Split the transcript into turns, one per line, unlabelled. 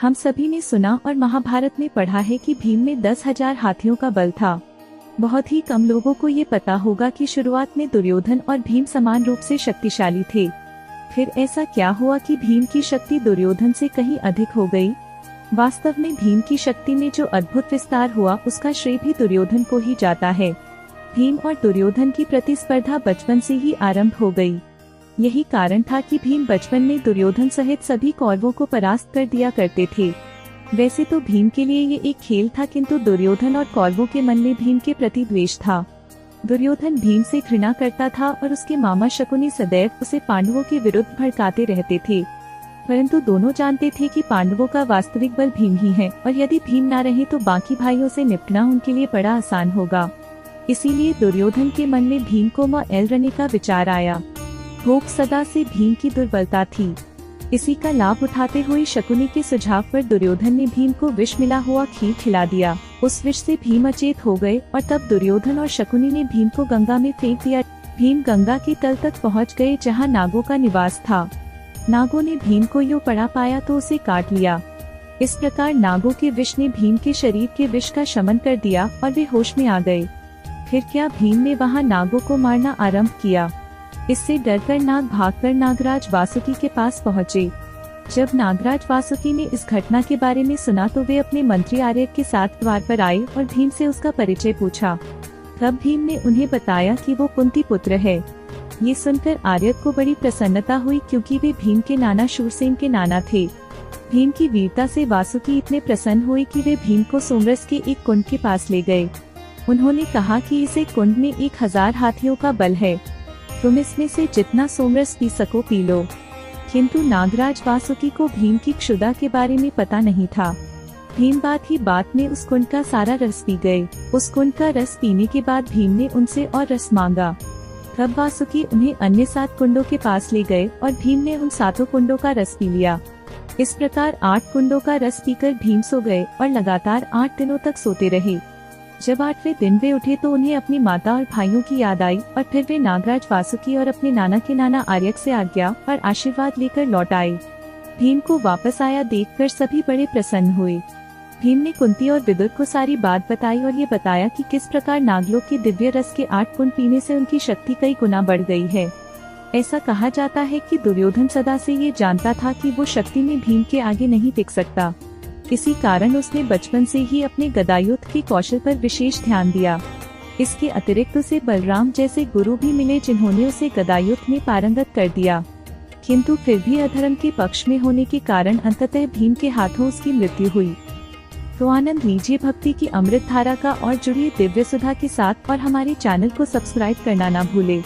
हम सभी ने सुना और महाभारत में पढ़ा है कि भीम में 10,000 हाथियों का बल था। बहुत ही कम लोगों को ये पता होगा कि शुरुआत में दुर्योधन और भीम समान रूप से शक्तिशाली थे। फिर ऐसा क्या हुआ कि भीम की शक्ति दुर्योधन से कहीं अधिक हो गई? वास्तव में भीम की शक्ति में जो अद्भुत विस्तार हुआ उसका श्रेय भी दुर्योधन को ही जाता है। भीम और दुर्योधन की प्रतिस्पर्धा बचपन से ही आरंभ हो गई। यही कारण था कि भीम बचपन में दुर्योधन सहित सभी कौरवों को परास्त कर दिया करते थे। वैसे तो भीम के लिए ये एक खेल था, किंतु दुर्योधन और कौरवों के मन में भीम के प्रति द्वेष था। दुर्योधन भीम से घृणा करता था और उसके मामा शकुनी सदैव उसे पांडवों के विरुद्ध भड़काते रहते थे। परंतु दोनों जानते थे कि पांडवों का वास्तविक बल भीम ही है और यदि भीम न रहे तो बाकी भाइयों से निपटना उनके लिए बड़ा आसान होगा। इसीलिए दुर्योधन के मन में भीम को मारने का विचार आया। भूख सदा से भीम की दुर्बलता थी। इसी का लाभ उठाते हुए शकुनी के सुझाव पर दुर्योधन ने भीम को विष मिला हुआ खीर खिला दिया। उस विष से भीम अचेत हो गए और तब दुर्योधन और शकुनी ने भीम को गंगा में फेंक दिया। भीम गंगा के तल तक पहुंच गए जहां नागों का निवास था। नागों ने भीम को यूं पड़ा पाया तो उसे काट लिया। इस प्रकार नागों के विष ने भीम के शरीर के विष का शमन कर दिया और वे होश में आ गए। फिर क्या भीम ने वहां नागों को मारना आरंभ किया। इससे डरकर नाग भागकर नागराज वासुकी के पास पहुँचे। जब नागराज वासुकी ने इस घटना के बारे में सुना तो वे अपने मंत्री आर्यक के साथ द्वार पर आए और भीम से उसका परिचय पूछा। तब भीम ने उन्हें बताया कि वो कुंती पुत्र है। ये सुनकर आर्यक को बड़ी प्रसन्नता हुई, क्योंकि वे भीम के नाना शूरसेन के नाना थे। भीम की वीरता से वासुकी इतने प्रसन्न हुए कि वे भीम को सोमरस के एक कुंड के पास ले गए। उन्होंने कहा कि इस कुंड में 1000 हाथियों का बल है, तुम इसमें से जितना सोमरस पी सको पी लो। किंतु नागराज वासुकी को भीम की क्षुधा के बारे में पता नहीं था। भीम बात ही बात में उस कुंड का सारा रस पी गए। उस कुंड का रस पीने के बाद भीम ने उनसे और रस मांगा। तब वासुकी उन्हें अन्य 7 कुंडों के पास ले गए और भीम ने उन 7 कुंडों का रस पी लिया। इस प्रकार 8 कुंडों का रस पीकर भीम सो गए और लगातार 8 दिनों तक सोते रहे। जब 8वें दिन वे उठे तो उन्हें अपनी माता और भाइयों की याद आई और फिर वे नागराज वासुकी और अपने नाना के नाना आर्यक से आज्ञा और आशीर्वाद लेकर लौट आए। भीम को वापस आया देखकर सभी बड़े प्रसन्न हुए। भीम ने कुंती और विदुर को सारी बात बताई और ये बताया कि किस प्रकार नागलोक के दिव्य रस के 8 कुंड पीने से उनकी शक्ति कई गुना बढ़ गई है। ऐसा कहा जाता है कि दुर्योधन सदा से ये जानता था कि वो शक्ति में भीम के आगे नहीं टिक सकता। इसी कारण उसने बचपन से ही अपने गदायुद्ध के कौशल पर विशेष ध्यान दिया। इसके अतिरिक्त उसे बलराम जैसे गुरु भी मिले जिन्होंने उसे गदायुद्ध में पारंगत कर दिया। किंतु फिर भी अधर्म के पक्ष में होने के कारण अंततः भीम के हाथों उसकी मृत्यु हुई। तो आनंद लीजिए भक्ति की अमृत धारा का और जुड़िए दिव्य सुधा के साथ और हमारे चैनल को सब्सक्राइब करना ना भूले।